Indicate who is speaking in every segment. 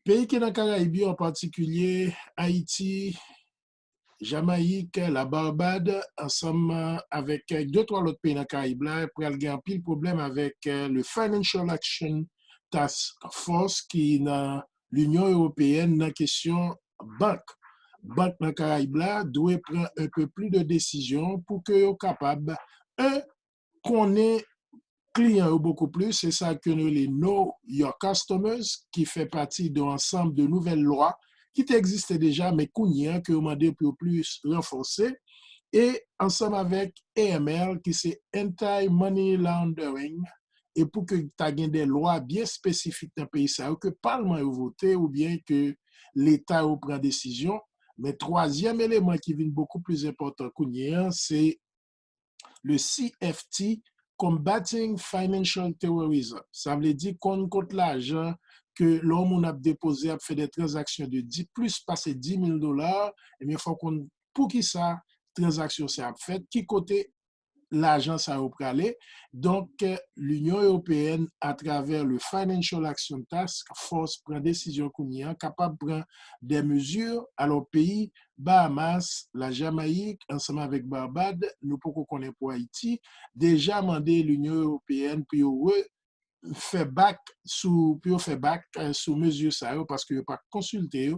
Speaker 1: Pays qui dans les Caraïbes, en particulier Haïti, Jamaïque, la Barbade, ensemble avec deux, trois autres pays dans les Caraïbes, là, pour avoir un pile problème avec le Financial Action Task Force qui est dans l'Union européenne dans la question banque. Banque dans les Caraïbes là, doit prendre un peu plus de décisions pour que soient capables, un, qu'on ait clients beaucoup plus, c'est ça que nous les Know Your Customers, qui fait partie d'un ensemble de nouvelles lois qui existaient déjà, mais qu'on que demandé pour plus renforcer. Et ensemble avec AML, qui c'est Anti-Money Laundering, et pour que tu aies des lois bien spécifiques dans le pays, ça, que le Parlement a voté ou bien que l'État prend décision. Mais troisième élément qui vient beaucoup plus important qu'on c'est le CFT, Combating Financial Terrorism. Ça veut dire qu'on compte l'argent que l'homme a déposé a fait des transactions de 10, plus passer 10 000 dollars, et bien, il faut qu'on, pour qui ça, transaction ça fait, qui côté l'agence a aller. Donc, l'Union européenne, à travers le Financial Action Task Force, prend décision qu'on y a capable de prendre des mesures à leur pays, Bahamas, la Jamaïque, ensemble avec Barbade, nous pouvons connaître pour Haïti, déjà demandé l'Union européenne pour fait bac sous mesure ça parce que pas consulté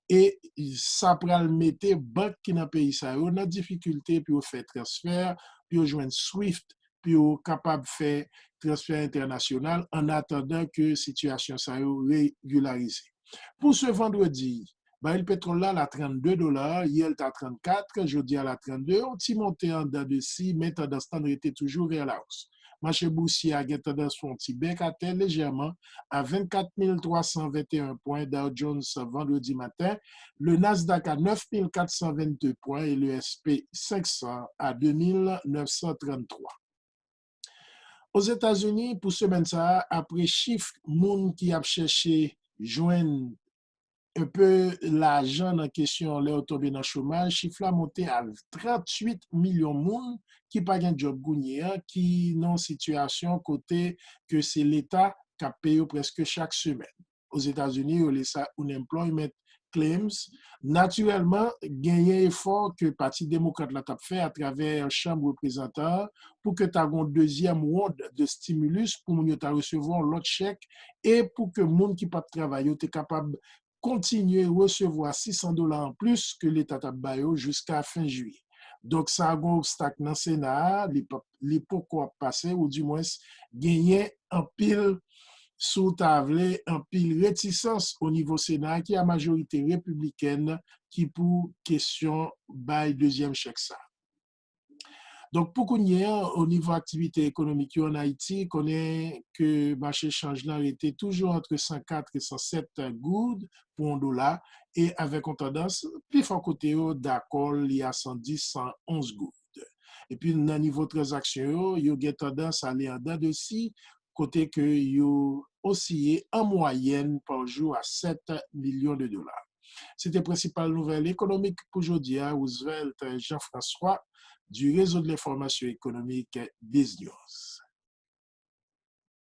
Speaker 1: et ça pral mettre banque qui dans pays ça dans difficulté pour faire transfert pour joindre Swift pour capable faire transfert international en attendant que situation ça régularisée. Pour ce vendredi, le pétrole là à 32 dollars, hier il à 34, jeudi à la 32, on t'y monté en dedans de 6, mais tendance était toujours vers la hausse. Marché boursier a tendance pour un petit bec à terre légèrement à 24 321 points Dow Jones vendredi matin, le Nasdaq à 9 422 points et le SP 500 à 2 933. Aux États-Unis, pour semaine ça, après chiffre, monde qui a cherché joindre un peu l'argent en question, là, tombé dans le chômage, chiffre a monté à 38 millions de monde qui n'ont pas de job gounier, qui sont en situation côté que c'est l'État qui paye presque chaque semaine. Aux États-Unis, on les ça unemployment claims. Naturellement, gagner effort que le Parti démocrate l'a fait à travers la Chambre représentante pour que tu aies un deuxième round de stimulus pour que recevoir l'autre chèque et pour que les gens qui ne peuvent pas travailler soient capables continuer à recevoir 600 dollars en plus que l'État a baillé jusqu'à fin juillet. Donc, ça a un obstacle dans le Sénat, les pourquoi passer, ou du moins gagner un pile sous table, un pile réticence au niveau Sénat, qui est la majorité républicaine qui pour question bail deuxième chèque ça. Donc, pour qu'on y ait au niveau activité économique en Haïti, qu'on connaît que le marché change là était toujours entre 104 et 107 gouttes pour un dollar et avec une tendance plus fort côté d'accord, il y a 110, 111 gouttes. Et puis, dans le niveau transaction, il y a tendance à aller en dedans de si, côté que il oscillé en moyenne par jour à 7 millions de dollars. C'était la principale nouvelle économique pour aujourd'hui. Roosevelt Jean-François du réseau de l'information économique BizNews.